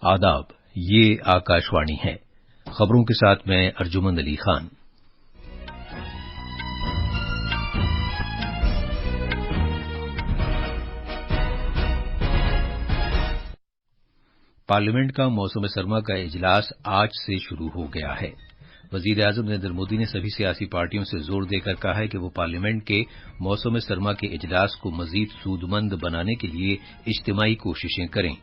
आदाब, ये आकाशवाणी है। खबरों के साथ मैं अर्जुमंद अली खान। पार्लियामेंट का मौसम सरमा का इजलास आज से शुरू हो गया है। वजीर आजम नरेंद्र मोदी ने सभी सियासी पार्टियों से जोर देकर कहा है कि वो पार्लियामेंट के मौसम सरमा के इजलास को मजीद सूदमंद बनाने के लिए इज्तिमाई कोशिशें करें।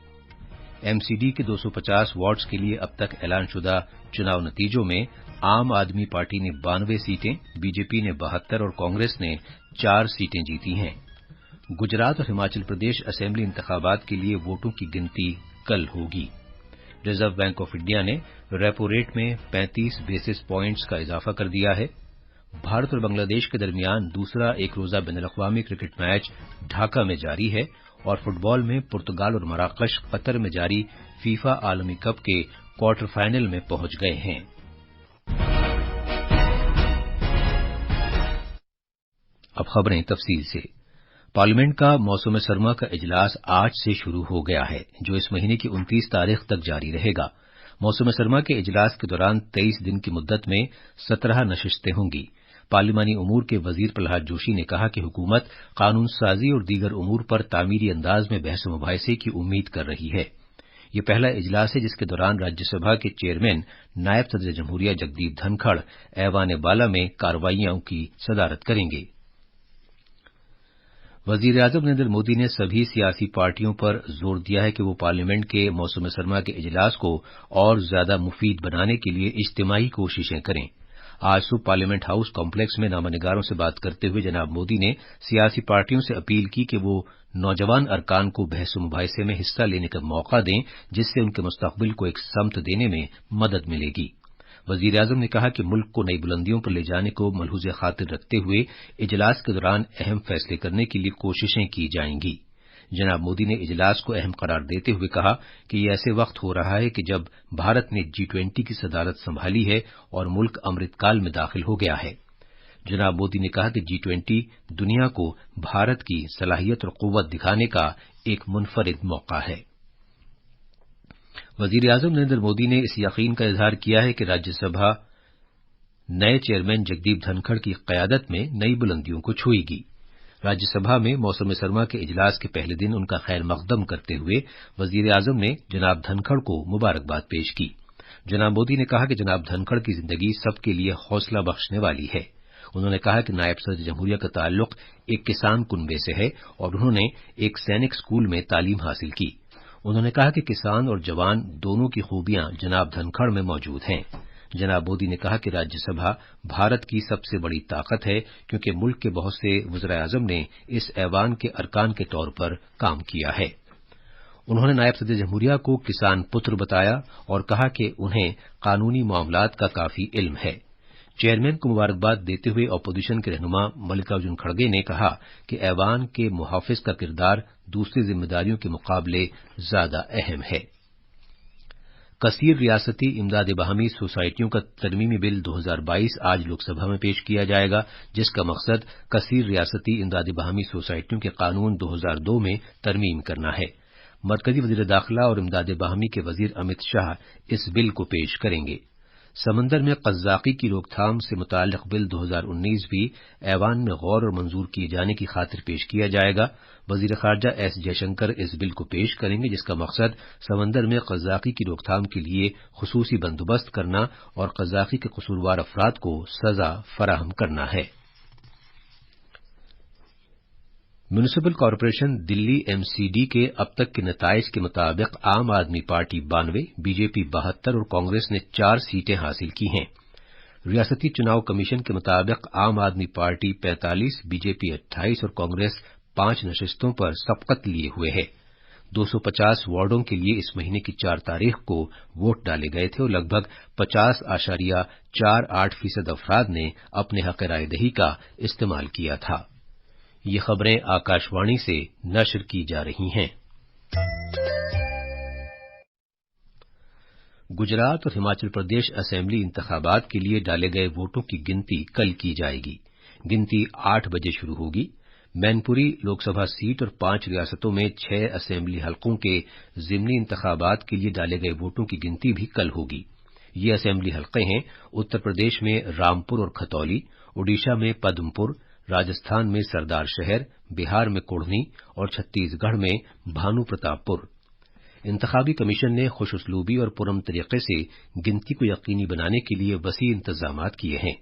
एमसीडी के 250 वार्ड्स के लिए अब तक ऐलानशुदा चुनाव नतीजों में आम आदमी पार्टी ने 92 सीटें, बीजेपी ने 72 और कांग्रेस ने 4 सीटें जीती हैं। गुजरात और हिमाचल प्रदेश असेंबली इंतखाबात के लिए वोटों की गिनती कल होगी। रिजर्व बैंक ऑफ इंडिया ने रेपो रेट में 35 बेसिस प्वाइंट्स का इजाफा कर दिया है। भारत और बांग्लादेश के दरमियान दूसरा एक रोजा बैनुल-अक़वामी क्रिकेट मैच ढाका में जारी है और फुटबॉल में पुर्तगाल और मराकश कतर में जारी फीफा आलमी कप के क्वार्टर फाइनल में पहुंच गए हैं। अब खबरें तफसील से। पार्लियामेंट का मौसम सरमा का इजलास आज से शुरू हो गया है, जो इस महीने की 29 तारीख तक जारी रहेगा। मौसम सरमा के इजलास के दौरान 23 दिन की मुद्दत में 17 नशिस्तें होंगी। पार्लिमानी उमूर के वजीर प्रहलाद जोशी ने कहा कि हुकूमत कानून साजी और दीगर उमूर पर तामीरी अंदाज में बहस मुबाहिसे की उम्मीद कर रही है। ये पहला इजलास है जिसके दौरान राज्यसभा के चेयरमैन नायब सदर जमहूरिया जगदीप धनखड़ ऐवान बाला में कार्रवाइयों की सदारत करेंगे। वजीर आजम नरेंद्र मोदी ने सभी सियासी पार्टियों पर जोर दिया है कि वो पार्लियामेंट के मौसम सरमा के इजलास को और ज्यादा मुफीद बनाने के लिए इज्तिमाई कोशिशें करें। आज सुबह पार्लियामेंट हाउस कॉम्प्लेक्स में नामानिगारों से बात करते हुए जनाब मोदी ने सियासी पार्टियों से अपील की कि वो नौजवान अरकान को बहस मुबाहिसे में हिस्सा लेने का मौका दें, जिससे उनके मुस्तकबिल को एक समत देने में मदद मिलेगी। वजीर आजम ने कहा कि मुल्क को नई बुलंदियों पर ले जाने को मलहूज़ खातिर रखते हुए इजलास के दौरान अहम फैसले करने के लिए कोशिशें की जाएंगी। जनाब मोदी ने इजलास को अहम करार देते हुए कहा कि ये ऐसे वक्त हो रहा है कि जब भारत ने G20 की सदारत संभाली है और मुल्क अमृतकाल में दाखिल हो गया है। जनाब मोदी ने कहा कि G20 दुनिया को भारत की सलाहियत और कुव्वत दिखाने का एक मुनफरिद मौका है। वजीर आजम नरेंद्र मोदी ने इस यकीन का इजहार किया है कि राज्यसभा नए चेयरमैन जगदीप धनखड़ की क़यादत में नई बुलंदियों को छुएगी। राज्यसभा में मौसम सरमा के इजलास के पहले दिन उनका खैर मकदम करते हुए वजीर आजम ने जनाब धनखड़ को मुबारकबाद पेश की। जनाब मोदी ने कहा कि जनाब धनखड़ की जिंदगी सबके लिए हौसला बख्शने वाली है। उन्होंने कहा कि नायब सदर जमहूरिया का ताल्लुक एक किसान कुनबे से है और उन्होंने एक सैनिक स्कूल में तालीम हासिल की। उन्होंने कहा कि किसान और जवान दोनों की खूबियां जनाब धनखड़ में मौजूद हैं। जनाब मोदी ने कहा कि राज्यसभा भारत की सबसे बड़ी ताकत है, क्योंकि मुल्क के बहुत से वज़ीर आज़म ने इस ऐवान के अरकान के तौर पर काम किया है। उन्होंने नायब सदर जमहूरिया को किसान पुत्र बताया और कहा कि उन्हें कानूनी मामलात का काफी इल्म है। चेयरमैन को मुबारकबाद देते हुए अपोजिशन के रहनुमा मल्लिकार्जुन खड़गे ने कहा कि ऐवान के मुहाफिज का किरदार दूसरी जिम्मेदारियों के मुकाबले ज्यादा अहम है। कसीर रियासती इमदाद बाहमी सोसाइटियों का तरमीमी बिल 2022 आज लोकसभा में पेश किया जाएगा, जिसका मकसद कसीर रियासती इमदाद बाहमी सोसाइटियों के कानून 2002 में तरमीम करना है। मरकजी वजीर दाखिला और इमदाद बाहमी के वजीर अमित शाह इस बिल को पेश करेंगे। समंदर में कज़्ज़ाक़ी की रोकथाम से मुताल्लिक़ बिल 2019 भी ऐवान में गौर और मंजूर किए जाने की खातिर पेश किया जाएगा। वजीर खारजा एस जयशंकर इस बिल को पेश करेंगे, जिसका मकसद समंदर में कज़्ज़ाक़ी की रोकथाम के लिए खुसूसी बंदोबस्त करना और कज़्ज़ाक़ी के कसूरवार अफराद को सजा फराहम करना है। म्युनिसिपल कॉरपोरेशन दिल्ली एमसीडी के अब तक के नताइज के मुताबिक आम आदमी पार्टी 92, बीजेपी 72 और कांग्रेस ने 4 सीटें हासिल की हैं। रियासती चुनाव कमीशन के मुताबिक आम आदमी पार्टी 45, बीजेपी 28 और कांग्रेस 5 नशिस्तों पर सबकत लिए हुए है। 250 वार्डों के लिए इस महीने की 4 तारीख को वोट डाले गए थे और लगभग 50.48% अफराद ने अपने हक राय दही का इस्तेमाल किया था। ये खबरें आकाशवाणी से नशर की जा रही हैं। गुजरात और हिमाचल प्रदेश असेंबली इंतखाबात के लिए डाले गए वोटों की गिनती कल की जाएगी। गिनती 8 बजे शुरू होगी। मैनपुरी लोकसभा सीट और 5 रियासतों में 6 असेंबली हलकों के ज़िमनी इंतखाबात के लिए डाले गए वोटों की गिनती भी कल होगी। ये असेंबली हलके हैं उत्तर प्रदेश में रामपुर और खतौली, ओडिशा में पद्मपुर, राजस्थान में सरदार शहर, बिहार में कुढ़नी और छत्तीसगढ़ में भानु प्रतापपुर। इंतखाबी कमीशन ने खुशउस्लूबी और पुरअमन तरीके से गिनती को यकीनी बनाने के लिए वसी इंतजामात किए हैं।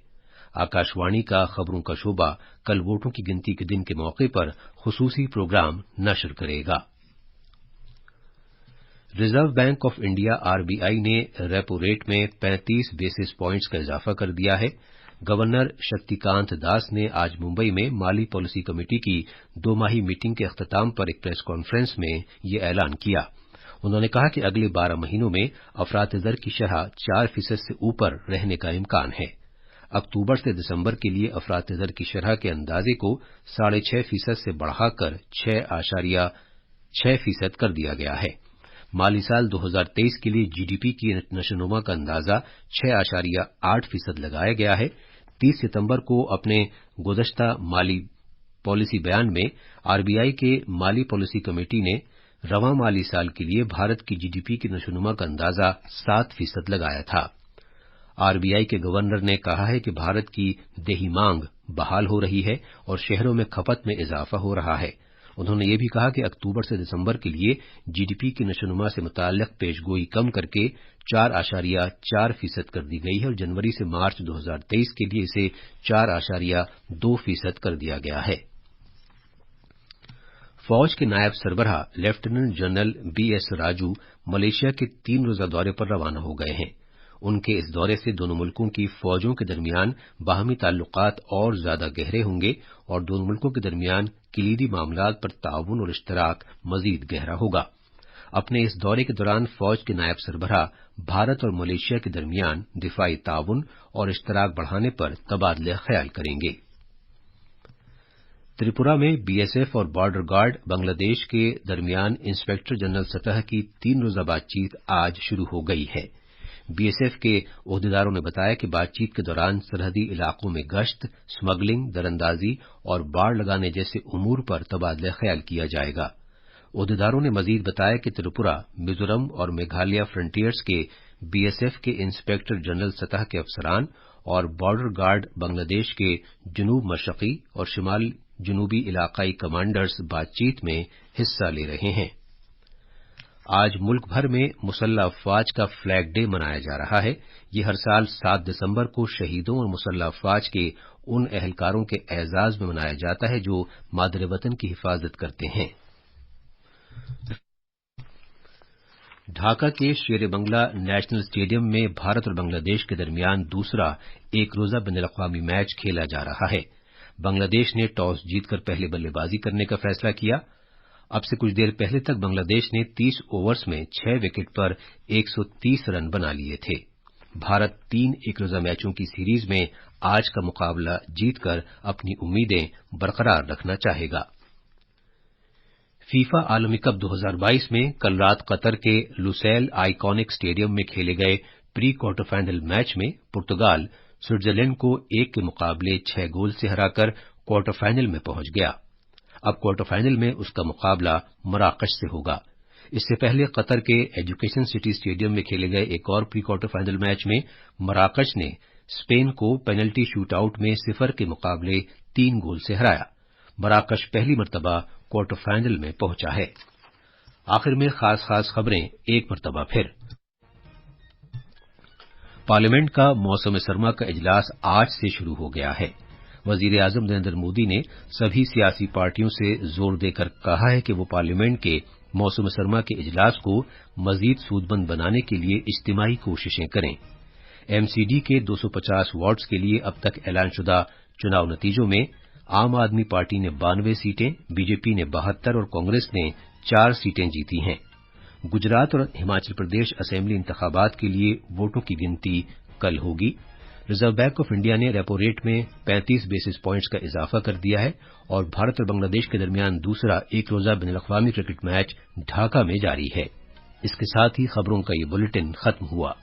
आकाशवाणी का खबरों का शोबा कल वोटों की गिनती के दिन के मौके पर खुसूसी प्रोग्राम नशर करेगा। Reserve bank of India RBI ने रेपो रेट में 35 बेसिस पॉइंट्स का इजाफा कर दिया है। गवर्नर शक्तिकांत दास ने आज मुंबई में माली पॉलिसी कमेटी की 2 माही मीटिंग के अख्ताम पर एक प्रेस कॉन्फ्रेंस में ये ऐलान किया। उन्होंने कहा कि अगले 12 महीनों में अफरात दर की शरह 4% से ऊपर रहने का इम्कान है। अक्टूबर से दिसंबर के लिए अफरात दर की शरह के अंदाजे को 6.5% से बढ़ाकर 6.6% कर दिया गया है। माली साल 2023 के लिए जीडीपी की नशोनुमा का अंदाजा 6.8% लगाया गया है। 30 सितंबर को अपने गुज़श्ता माली पॉलिसी बयान में आरबीआई के माली पॉलिसी कमेटी ने रवां माली साल के लिए भारत की जीडीपी की नशोनुमा का अंदाजा 7% लगाया था। आरबीआई के गवर्नर ने कहा है कि भारत की देही मांग बहाल हो रही है और शहरों में खपत में इजाफा हो रहा है। उन्होंने ये भी कहा कि अक्टूबर से दिसंबर के लिए जीडीपी की नशोनुमा से मुताल्लिक पेशगोई कम करके 4.4% कर दी गई है और जनवरी से मार्च 2023 के लिए इसे 4.2% कर दिया गया है। फौज के नायब सरबराह lieutenant general BS Raju Malaysia के 3 रोजा दौरे पर रवाना हो गए हैं। उनके इस दौरे से दोनों मुल्कों की फौजों के दरमियान बाहमी ताल्लुकात और ज्यादा गहरे होंगे और दोनों मुल्कों के दरमियान कलीदी मामलात पर ताउन और इश्तराक मजीद गहरा होगा। अपने इस दौरे के दौरान फौज के नायब सरबराह भारत और मलेशिया के दरमियान दिफाई ताउन और इश्तराक बढ़ाने पर तबादले ख्याल करेंगे। त्रिपुरा में बीएसएफ और बॉर्डर गार्ड बांग्लादेश के दरमियान इंस्पेक्टर जनरल सतह की 3 रोजा बातचीत आज शुरू हो गई है। बीएसएफ के ओहदेदारों ने बताया कि बातचीत के दौरान सरहदी इलाकों में गश्त, स्मगलिंग, दरअंदाजी और बाड़ लगाने जैसे उमूर पर तबादला ख्याल किया जाएगा। ओहदेदारों ने मजीद बताया कि त्रिपुरा, मिजोरम और मेघालय फ्रंटियर्स के बीएसएफ के इंस्पेक्टर जनरल सतह के अफसरान और बॉर्डर गार्ड बांग्लादेश के जनूब मशरकी और शिमाल जनूबी इलाकाई कमांडर्स बातचीत में हिस्सा ले रहे हैं। आज मुल्क भर में मुसल्लह अफवाज का फ्लैग डे मनाया जा रहा है। ये हर साल 7 दिसंबर को शहीदों और मुसल्लह अफवाज के उन एहलकारों के एजाज में मनाया जाता है जो मादर वतन की हिफाजत करते हैं। ढाका के शेर बंगला नेशनल स्टेडियम में भारत और बांग्लादेश के दरमियान दूसरा एक रोजा बैनुल-अक़वामी मैच खेला जा रहा है। बांग्लादेश ने टॉस जीतकर पहले बल्लेबाजी करने का फैसला किया। अब से कुछ देर पहले तक बांग्लादेश ने 30 ओवर्स में 6 विकेट पर 130 रन बना लिए थे। भारत 3 एक रोजा मैचों की सीरीज में आज का मुकाबला जीतकर अपनी उम्मीदें बरकरार रखना चाहेगा। फीफा आलमी कप 2022 में कल रात कतर के लुसैल आइकॉनिक स्टेडियम में खेले गए प्री क्वार्टर फाइनल मैच में पुर्तगाल स्विट्जरलैंड को 1 के मुकाबले 6 गोल से हराकर क्वार्टर फाइनल में पहुंच गया। अब क्वार्टर फाइनल में उसका मुकाबला मराकश से होगा। इससे पहले कतर के एजुकेशन सिटी स्टेडियम में खेले गए एक और प्री क्वार्टर फाइनल मैच में मराकश ने स्पेन को पेनल्टी शूट आउट में 0 के मुकाबले 3 गोल से हराया। मराकश पहली मर्तबा क्वार्टर फाइनल में पहुंचा है। आखिर में खास खबरें एक मर्तबा फिर। पार्लियामेंट का मौसम सरमा का इजलास आज से शुरू हो गया है। वजीर आजम नरेंद्र मोदी ने सभी सियासी पार्टियों से जोर देकर कहा है कि वो पार्लियामेंट के मौसम सरमा के इजलास को मजीद सूदमंद बनाने के लिए इज्तिमाई कोशिशें करें। एमसीडी के 250 वार्ड्स के लिए अब तक ऐलानशुदा चुनाव नतीजों में आम आदमी पार्टी ने 92 सीटें, बीजेपी ने 72 और कांग्रेस ने 4 सीटें जीती हैं। गुजरात और हिमाचल प्रदेश असेंबली इंतखाबात के लिए वोटों की गिनती कल होगी। रिजर्व बैंक ऑफ इंडिया ने रेपो रेट में 35 बेसिस पॉइंट्स का इजाफा कर दिया है और भारत और बांग्लादेश के दरमियान दूसरा एक रोजा बैनुल-अक़वामी क्रिकेट मैच ढाका में जारी है। इसके साथ ही खबरों का ये बुलेटिन खत्म हुआ।